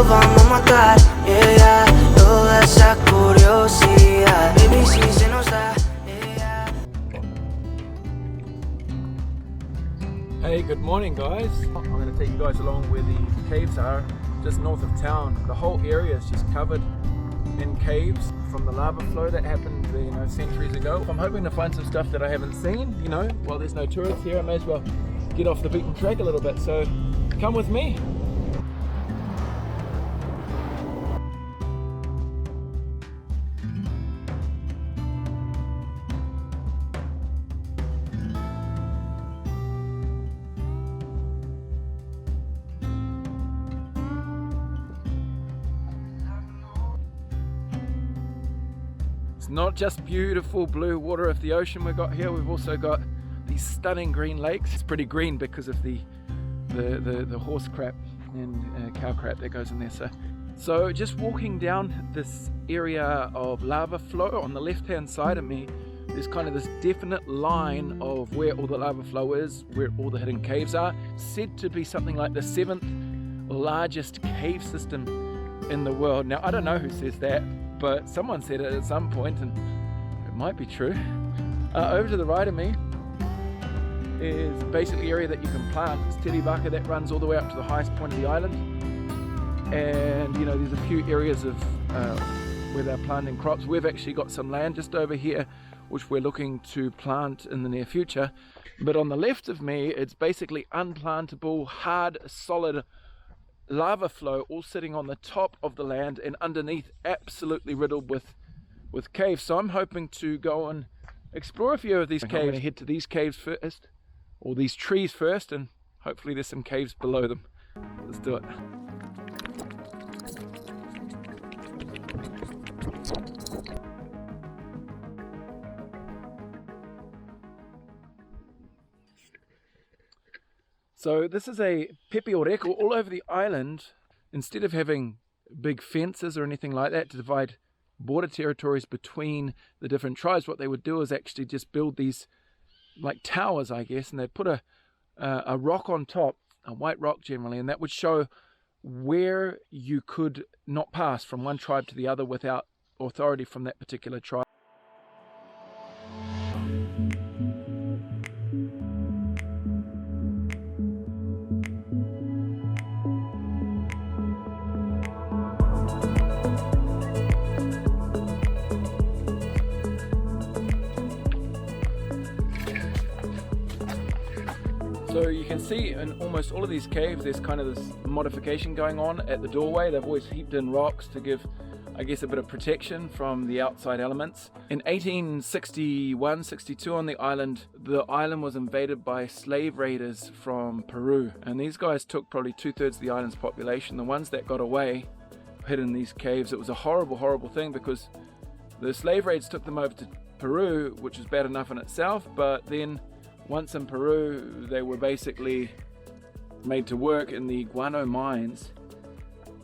vamos a matar, yeah, toda esa curiosidad, baby, si se nos da, yeah. Hey, good morning guys. I'm going to take you guys along where the caves are, just north of town. The whole area is just covered in caves from the lava flow that happened, centuries ago. I'm hoping to find some stuff that I haven't seen, while there's no tourists here. I may as well get off the beaten track a little bit, so come with me. It's not just beautiful blue water of the ocean we've got here, we've also got these stunning green lakes. It's pretty green because of the horse crap and cow crap that goes in there. So just walking down this area of lava flow, on the left hand side of me there's kind of this definite line of where all the lava flow is, where all the hidden caves are. Said to be something like the 7th largest cave system in the world. Now I don't know who says that, but someone said it at some point and it might be true. Over to the right of me is basically the area that you can plant. It's Te Waka that runs all the way up to the highest point of the island, and there's a few areas of where they're planting crops. We've actually got some land just over here which we're looking to plant in the near future, but on the left of me it's basically unplantable, hard, solid lava flow all sitting on the top of the land, and underneath absolutely riddled with caves. So I'm hoping to go and explore a few of these caves. I'm going to head to these caves first, or these trees first, and hopefully there's some caves below them. Let's do it. So this is a Pepe Orecko all over the island. Instead of having big fences or anything like that to divide border territories between the different tribes, what they would do is actually just build these like towers, I guess, and they'd put a rock on top, a white rock generally, and that would show where you could not pass from one tribe to the other without authority from that particular tribe. So you can see in almost all of these caves there's kind of this modification going on at the doorway. They've always heaped in rocks to give, I guess, a bit of protection from the outside elements. In 1861-62 on the island was invaded by slave raiders from Peru, and these guys took probably 2/3 of the island's population. The ones that got away hid in these caves. It was a horrible thing because the slave raids took them over to Peru, which was bad enough in itself, but then once in Peru, they were basically made to work in the guano mines.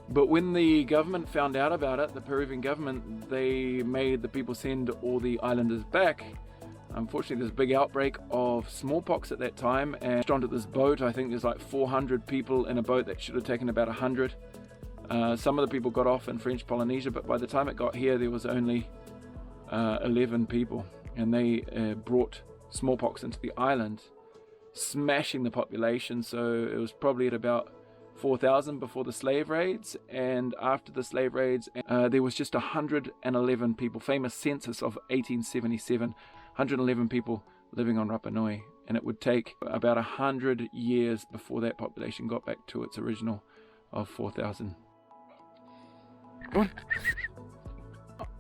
But when the government found out about it, the Peruvian government, they made the people send all the islanders back. Unfortunately, there's a big outbreak of smallpox at that time, and onto this boat, I think there's like 400 people in a boat that should have taken about 100. Some of the people got off in French Polynesia, but by the time it got here, there was only 11 people, and they brought smallpox into the island, smashing the population. So it was probably at about 4,000 before the slave raids, and after the slave raids there was just 111 people. Famous census of 1877, 111 people living on Rapa Nui, and it would take about 100 years before that population got back to its original of 4,000. Go on.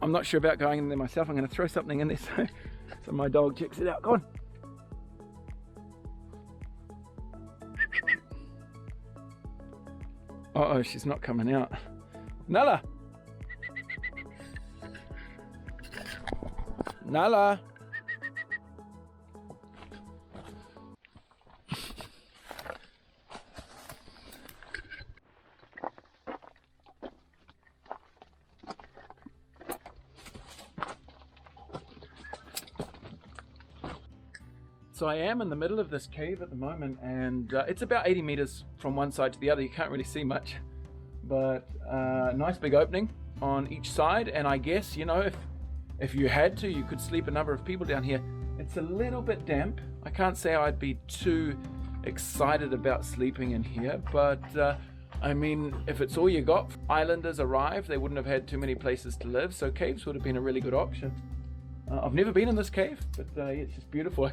I'm not sure about going in there myself. I'm going to throw something in there so my dog checks it out. Go on. Uh-oh, she's not coming out. Nala! Nala! So I am in the middle of this cave at the moment, and it's about 80 meters from one side to the other. You can't really see much, but nice big opening on each side. And I guess, you know, if you had to, you could sleep a number of people down here. It's a little bit damp. I can't say I'd be too excited about sleeping in here, but I mean, if it's all you got, islanders arrived, they wouldn't have had too many places to live, so caves would have been a really good option. I've never been in this cave, but it's just beautiful.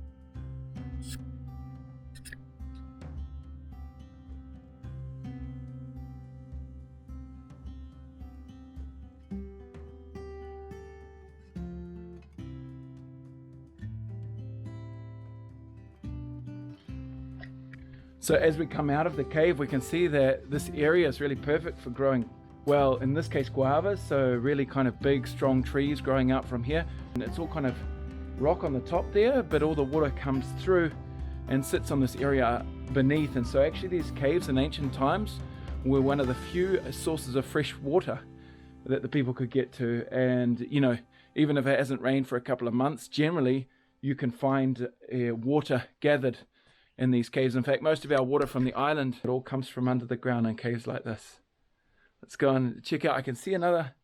So as we come out of the cave, we can see that this area is really perfect for growing, well, in this case, guavas. So really kind of big, strong trees growing out from here. And it's all kind of rock on the top there, but all the water comes through and sits on this area beneath. And so actually these caves in ancient times were one of the few sources of fresh water that the people could get to. And, you know, even if it hasn't rained for a couple of months, generally you can find water gathered in these caves. In fact, most of our water from the island, it all comes from under the ground in caves like this. Let's go and check out. I can see another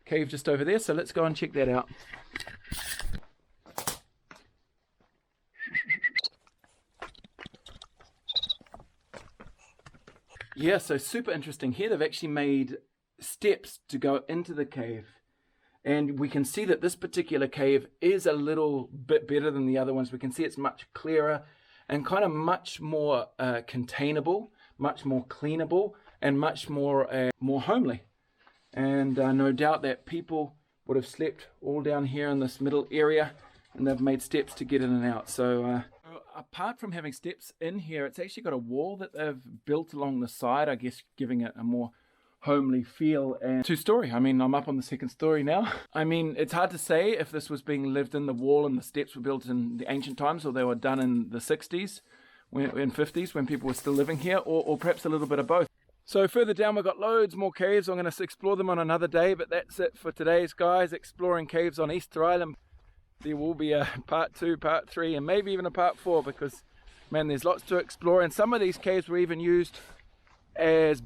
cave just over there, so let's go and check that out. Yeah, so super interesting. Here they've actually made steps to go into the cave. And we can see that this particular cave is a little bit better than the other ones. We can see it's much clearer and kind of much more containable, much more cleanable, and much more homely. And no doubt that people would have slept all down here in this middle area, and they've made steps to get in and out. So apart from having steps in here, it's actually got a wall that they've built along the side, I guess giving it a more homely feel. And two-story. I mean, I'm up on the second story now. I mean, it's hard to say if this was being lived in, the wall and the steps were built in the ancient times, or they were done in the 60s, in 50s, when people were still living here, or perhaps a little bit of both. So further down we've got loads more caves. I'm going to explore them on another day, but that's it for today's, guys, exploring caves on Easter Island. There will be a part 2, part 3, and maybe even a part 4, because man, there's lots to explore. And some of these caves were even used as